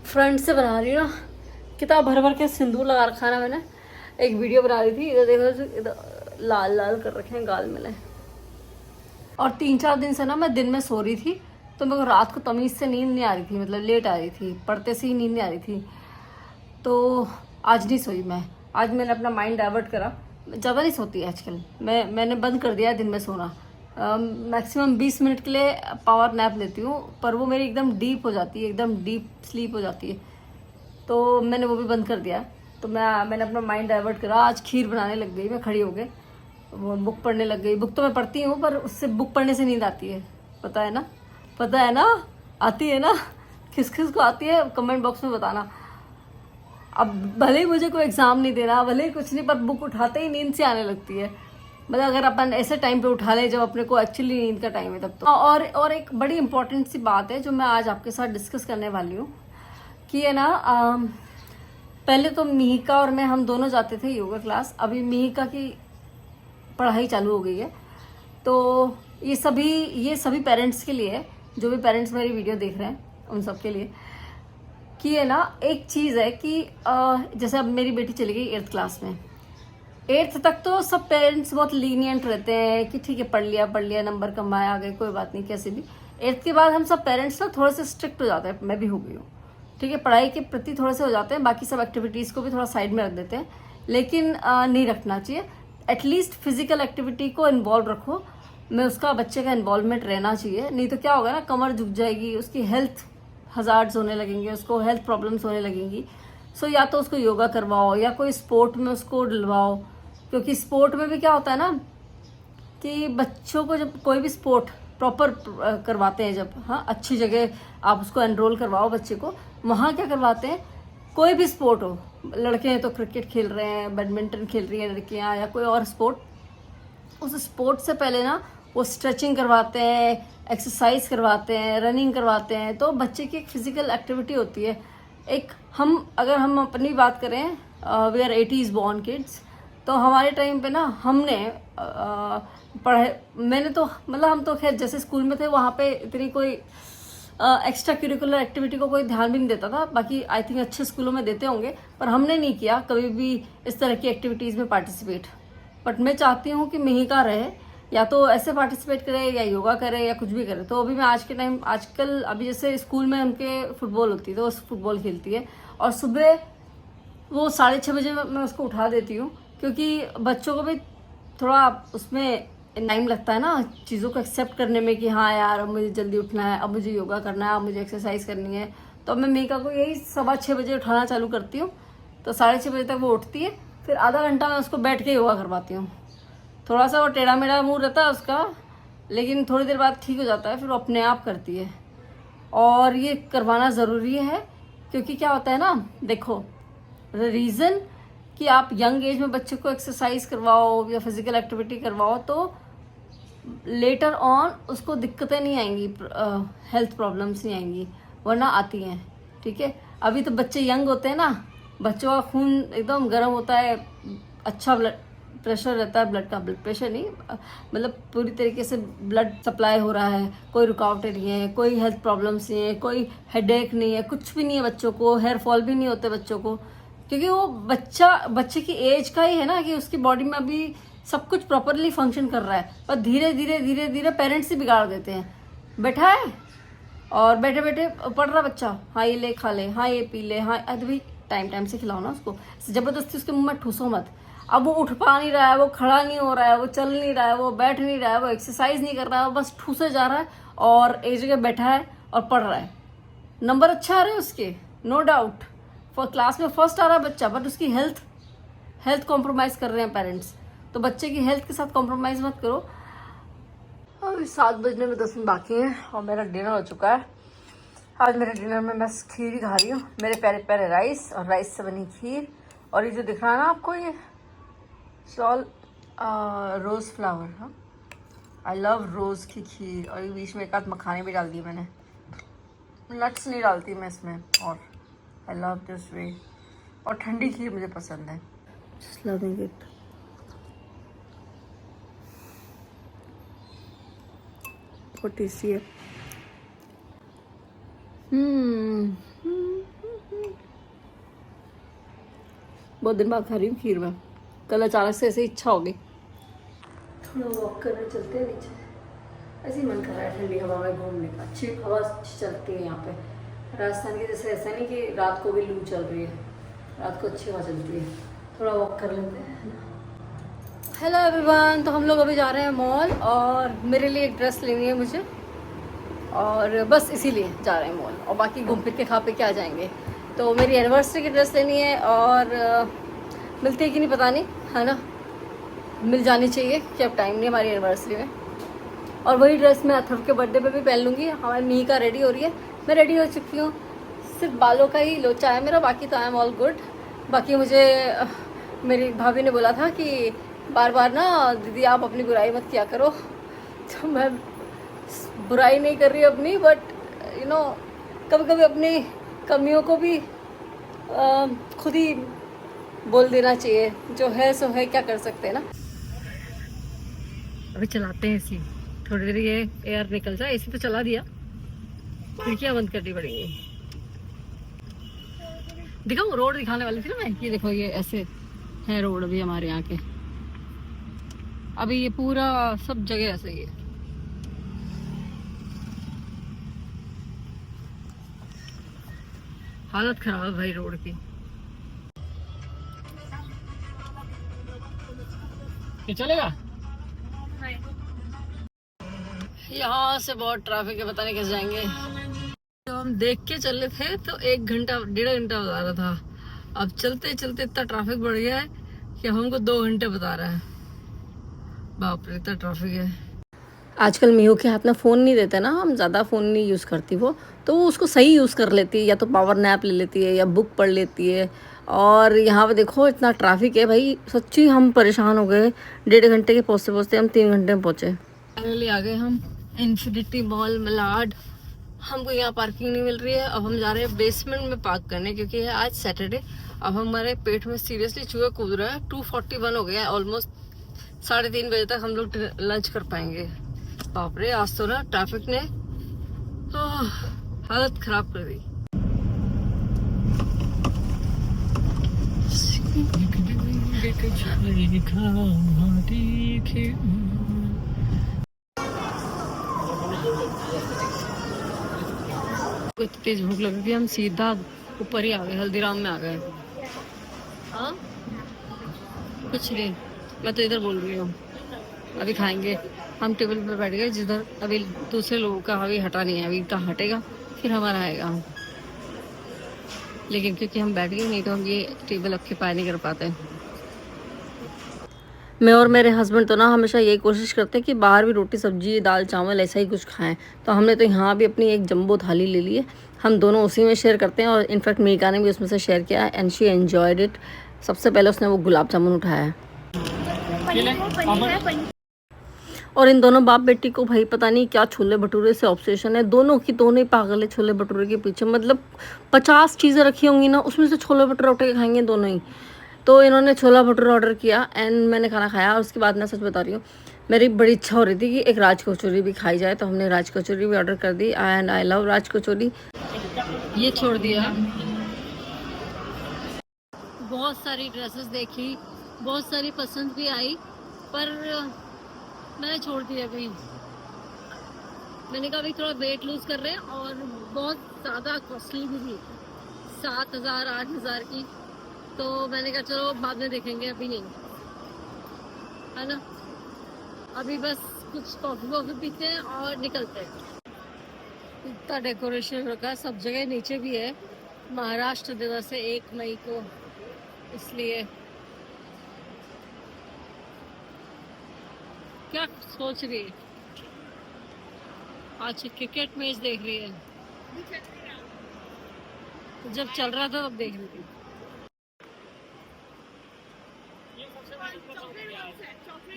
Front से बना रही हूँ ना, कितना भर भर के सिंदूर लगा रखा है ना मैंने। एक वीडियो बना रही थी, इधर देखो इधर लाल लाल कर रखे हैं गाल मैंने। और 3-4 दिन से ना मैं दिन में सो रही थी, तो मेरे को रात को तमीज़ से नींद नहीं आ रही थी, मतलब लेट आ रही थी, पढ़ते से ही नींद नहीं आ रही थी। तो आज नहीं सोई मैं। आज मैंने अपना माइंड डाइवर्ट करा। ज़्यादा नहीं सोती आजकल मैंने बंद कर दिया है दिन में सोना। मैक्सिमम 20 मिनट के लिए पावर नैप लेती हूँ, पर वो मेरी एकदम डीप हो जाती है, एकदम डीप स्लीप हो जाती है, तो मैंने वो भी बंद कर दिया। तो मैंने अपना माइंड डाइवर्ट करा। आज खीर बनाने लग गई मैं, खड़ी हो गई, वो बुक पढ़ने लग गई। बुक तो मैं पढ़ती हूँ, पर उससे बुक पढ़ने से नींद आती है, पता है ना, पता है ना, आती है ना, किस किस को आती है कमेंट बॉक्स में बताना। अब भले ही मुझे कोई एग्ज़ाम नहीं देना, भले ही कुछ नहीं, पर बुक उठाते ही नींद से आने लगती है। मतलब अगर अपन ऐसे टाइम पे उठा ले जब अपने को एक्चुअली नींद का टाइम है तब तो। और एक बड़ी इंपॉर्टेंट सी बात है जो मैं आज आपके साथ डिस्कस करने वाली हूँ कि है ना, पहले तो मिहिका और मैं हम दोनों जाते थे योगा क्लास। अभी मिहिका की पढ़ाई चालू हो गई है, तो ये सभी पेरेंट्स के लिए है, जो भी पेरेंट्स मेरी वीडियो देख रहे हैं उन सब के लिए, कि है ना, एक चीज़ है कि जैसे अब मेरी बेटी चली गई 8th क्लास में। 8th तक तो सब पेरेंट्स बहुत लीनियंट रहते हैं कि ठीक है, पढ़ लिया नंबर कम आए, आ गए, कोई बात नहीं, कैसे भी। 8th के बाद हम सब पेरेंट्स ना थोड़े से स्ट्रिक्ट हो जाते हैं, मैं भी हो गई हूँ, ठीक है, पढ़ाई के प्रति थोड़े से हो जाते हैं, बाकी सब एक्टिविटीज़ को भी थोड़ा साइड में रख देते हैं। लेकिन नहीं रखना चाहिए। एटलीस्ट फिजिकल एक्टिविटी को इन्वॉल्व रखो, मैं उसका बच्चे का इन्वॉल्वमेंट रहना चाहिए। नहीं तो क्या होगा ना, कमर झुक जाएगी, उसकी हेल्थ हजार्ड्स होने लगेंगे, उसको हेल्थ प्रॉब्लम्स होने लगेंगी। सो या तो उसको योगा करवाओ या कोई स्पोर्ट में उसको डलवाओ, क्योंकि स्पोर्ट में भी क्या होता है ना कि बच्चों को जब कोई भी स्पोर्ट प्रॉपर करवाते हैं, जब हाँ अच्छी जगह आप उसको एनरोल करवाओ बच्चे को, वहाँ क्या करवाते हैं, कोई भी स्पोर्ट हो, लड़के हैं तो क्रिकेट खेल रहे हैं, बैडमिंटन खेल रही हैं लड़कियाँ, या कोई और स्पोर्ट, उस स्पोर्ट से पहले ना वो स्ट्रेचिंग करवाते हैं, एक्सरसाइज करवाते हैं, रनिंग करवाते हैं। तो बच्चे की एक फिजिकल एक्टिविटी होती है। एक अगर हम अपनी बात करें, we are 80s born kids, तो हमारे टाइम पे ना हमने पढ़े, मैंने तो मतलब हम तो खैर जैसे स्कूल में थे वहाँ पे इतनी कोई एक्स्ट्रा करिकुलर एक्टिविटी को कोई ध्यान भी नहीं देता था। बाकी आई थिंक अच्छे स्कूलों में देते होंगे, पर हमने नहीं किया कभी भी इस तरह की एक्टिविटीज़ में पार्टिसिपेट। बट मैं चाहती हूँ कि मिहिका रहे, या तो ऐसे पार्टिसिपेट करे या योगा करे या कुछ भी करे। तो अभी मैं आजकल अभी जैसे स्कूल में उनके फुटबॉल होती है तो वो फुटबॉल खेलती है, और सुबह वो 6:30 बजे मैं उसको उठा देती हूँ, क्योंकि बच्चों को भी थोड़ा उसमें टाइम लगता है ना चीज़ों को एक्सेप्ट करने में, कि हाँ यार अब मुझे जल्दी उठना है, अब मुझे योगा करना है, अब मुझे एक्सरसाइज करनी है। तो अब मैं मिहिका को यही 6:15 बजे उठाना चालू करती हूँ, तो 6:30 बजे तक वो उठती है। फिर आधा घंटा मैं उसको बैठ के योगा करवाती हूँ। थोड़ा सा वो टेढ़ा मेढ़ा मुँह रहता है उसका, लेकिन थोड़ी देर बाद ठीक हो जाता है, फिर वो अपने आप करती है। और ये करवाना ज़रूरी है, क्योंकि क्या होता है ना, देखो, रीज़न कि आप यंग एज में बच्चे को एक्सरसाइज करवाओ या फिजिकल एक्टिविटी करवाओ, तो लेटर ऑन उसको दिक्कतें नहीं आएंगी, हेल्थ प्रॉब्लम्स नहीं आएंगी, वरना आती हैं, ठीक है। अभी तो बच्चे यंग होते हैं ना, बच्चों का खून एकदम गर्म होता है, अच्छा ब्लड प्रेशर रहता है, ब्लड प्रेशर नहीं, मतलब पूरी तरीके से ब्लड सप्लाई हो रहा है, कोई रुकावटें नहीं है, कोई हेल्थ प्रॉब्लम्स नहीं है, कोई हेडेक नहीं है, कुछ भी नहीं है बच्चों को, हेयर फॉल भी नहीं होते बच्चों को, क्योंकि वो बच्चे की एज का ही है ना कि उसकी बॉडी में अभी सब कुछ प्रॉपरली फंक्शन कर रहा है। पर धीरे धीरे धीरे धीरे पेरेंट्स ही बिगाड़ देते हैं। बैठा है और बैठे बैठे पढ़ रहा बच्चा, हाँ ये ले खा ले, हाँ ये पी ले, हाँ अरे भाई टाइम टाइम से खिलाओ ना उसको, जबरदस्ती उसके मुंह में ठूसो मत। अब वो उठ पा नहीं रहा है, वो खड़ा नहीं हो रहा है, वो चल नहीं रहा है, वो बैठ नहीं रहा है, वो एक्सरसाइज नहीं कर रहा है, वो बस ठूसे जा रहा है और एक जगह बैठा है और पढ़ रहा है। नंबर अच्छा आ रहे हैं उसके, नो डाउट, क्लास में फर्स्ट आ रहा है बच्चा, बट उसकी हेल्थ कॉम्प्रोमाइज़ कर रहे हैं पेरेंट्स। तो बच्चे की हेल्थ के साथ कॉम्प्रोमाइज़ मत करो। अभी 7 बजने में 10 मिनट बाकी हैं और मेरा डिनर हो चुका है। आज मेरे डिनर में मैं खीर ही खा रही हूँ, मेरे प्यारे प्यारे राइस और राइस से बनी खीर। और ये जो दिख रहा है ना आपको, ये ऑल रोज़ फ्लावर, हाँ, आई लव रोज़ की खीर। और ये बीच में एक आध मखाने भी डाल दिए मैंने, नट्स नहीं डालती मैं इसमें, और आई लव दिस वे। और ठंडी खीर मुझे पसंद है, जस्ट लविंग इट। बहुत टेस्टी है। बहुत दिन बाद खा रही हूँ खीर में, कल अचानक से ऐसे इच्छा हो गई। थोड़ा वॉक करने चलते हैं नीचे, ऐसे ही मन कर रहा है ठंडी हवा में घूमने का। अच्छी हवा अच्छी चलती है यहाँ पे राजस्थान के जैसे। ऐसा नहीं कि रात को भी लू चल रही है, रात को अच्छी हवा चलती है। थोड़ा वॉक कर लेते हैं। हेलो एवरीवन, तो हम लोग अभी जा रहे हैं मॉल और मेरे लिए एक ड्रेस लेनी है मुझे, और बस इसीलिए जा रहे हैं मॉल, और बाकी घूम फिर के खा पे के आ जाएंगे। तो मेरी एनिवर्सरी की ड्रेस लेनी है और मिलती है कि नहीं पता नहीं, है ना, मिल जानी चाहिए कि अब टाइम नहीं हमारी एनिवर्सरी में। और वही ड्रेस मैं अथर्व के बर्थडे पे भी पहन लूँगी। हमारी मी का रेडी हो रही है, मैं रेडी हो चुकी हूँ, सिर्फ बालों का ही लोचा है मेरा, बाकी तो आई एम ऑल गुड। बाकी मुझे मेरी भाभी ने बोला था कि बार बार ना दीदी आप अपनी बुराई मत किया करो, तो मैं बुराई नहीं कर रही अपनी, बट यू नो कभी कभी अपनी कमियों को भी खुद ही बोल देना चाहिए, जो है सो है, क्या कर सकते हैं ना। अभी चलाते हैं इसी, थोड़ी देर ये एयर निकल जाए। इसी तो चला दिया, खिड़कियाँ बंद करनी पड़ेंगी। दिखाऊँ रोड दिखाने वाली थी ना मैं, ये देखो ये ऐसे है रोड अभी हमारे यहाँ के। अभी ये पूरा सब जगह ऐसे ही है। हालत खराब है भाई रोड की। ये चलेगा? यहाँ से बहुत ट्रैफिक है, पता नहीं कैसे जाएंगे। तो हम देख के चल रहे थे तो 1 घंटा 1.5 घंटा बता रहा था, अब चलते चलते इतना ट्रैफिक बढ़ गया है कि हमको 2 घंटे बता रहा है। बाप रे इतना ट्रैफिक है। आजकल मीहू के हाथ में फ़ोन नहीं देते ना, हम ज़्यादा फ़ोन नहीं यूज़ करती वो, तो वो उसको सही यूज़ कर लेती है, या तो पावर नैप ले लेती है या बुक पढ़ लेती है। और यहाँ पे देखो इतना ट्रैफिक है भाई, सच्ची हम परेशान हो गए। 1.5 घंटे के पहुँचते पहुँचते हम 3 घंटे में पहुँचे। फाइनली आ गए हम इन्फिनिटी मॉल मलाड। हमको यहाँ पार्किंग नहीं मिल रही है, अब हम जा रहे हैं बेसमेंट में पार्क करने, क्योंकि है आज सैटरडे। अब हमारे पेट में सीरियसली चूहे कूद रहा है। 2:41 हो गया है, ऑलमोस्ट 3:30 बजे तक हम लोग लंच कर पाएंगे। बाप रे आज तो ना ट्रैफिक ने हालत खराब कर दी। इतनी तेज भूख लग रही थी, हम सीधा ऊपर ही आ गए, हल्दीराम में आ गए। हाँ कुछ नहीं, मैं तो इधर बोल रही हूँ। अभी खाएंगे, हम टेबल पर बैठ गए जिधर अभी दूसरे लोगों का अभी हटा नहीं है, अभी का हटेगा फिर हमारा आएगा। लेकिन क्योंकि हम बैठ गए, नहीं तो हम ये टेबल ऑक्यूपाई नहीं कर पाते। मैं और मेरे हस्बैंड तो ना हमेशा यही कोशिश करते हैं कि बाहर भी रोटी सब्जी दाल चावल ऐसा ही कुछ खाएं, तो हमने तो यहाँ भी अपनी एक जंबो थाली ले ली है, हम दोनों उसी में शेयर करते हैं। और इनफैक्ट मीका ने भी उसमें से शेयर किया है एंड शी एंजॉयड इट। सबसे पहले उसने वो गुलाब जामुन उठाया है। और इन दोनों बाप बेटी को भाई पता नहीं क्या छोले भटूरे से ऑब्सेशन है, दोनों की दोनों ही पागल है छोले भटूरे के पीछे। मतलब 50 चीज़ें रखी होंगी ना, उसमें से छोले भटूरे उठा के खाएंगे दोनों ही। तो इन्होंने छोला भटूरा ऑर्डर किया एंड मैंने खाना खाया। और उसके बाद मैं सच बता रही हूँ, मेरी बड़ी इच्छा हो रही थी कि एक राज कचौरी भी खाई जाए, तो हमने राज कचौरी भी ऑर्डर कर दी एंड आई लव राज कचौरी। ये छोड़ दिया, बहुत सारी ड्रेसेस देखी, बहुत सारी पसंद भी आई, पर मैंने छोड़ दिया भाई। मैंने कहा भाई थोड़ा वेट लूज कर रहे हैं और बहुत ज़्यादा कॉस्टली भी थी, 7,000 8,000 की। तो मैंने कहा चलो बाद में देखेंगे, अभी नहीं, है ना। अभी बस कुछ कॉफी वॉफी पीते हैं और निकलते हैं। इतना डेकोरेशन रखा है सब जगह, नीचे भी है। महाराष्ट्र दिवस है 1 मई को, इसलिए। क्या सोच रही है? आज क्रिकेट मैच देख रही है? जब चल रहा था तब देख रही थी।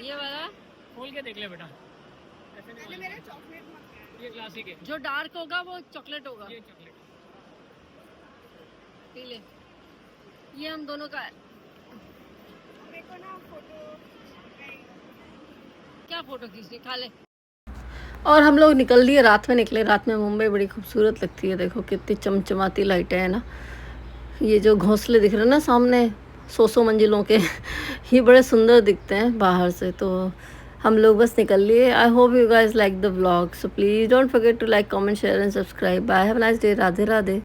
ये वाला खोल के देख ले बेटा, ये क्लासिक है। जो डार्क होगा वो चॉकलेट होगा, ये चॉकलेट पी ले। ये हम दोनों का है। क्या फोटो खींचनी, खा ले। और हम लोग निकल लिए, रात में निकले। रात में मुंबई बड़ी खूबसूरत लगती है, देखो कितनी चमचमाती लाइटें हैं ना। ये जो घोंसले दिख रहे हैं ना सामने, 100 मंजिलों के ये बड़े सुंदर दिखते हैं बाहर से। तो हम लोग बस निकल लिए। I hope you guys like the vlog, so please don't forget to like, comment, share and subscribe. Bye, have a nice day. Radhe Radhe.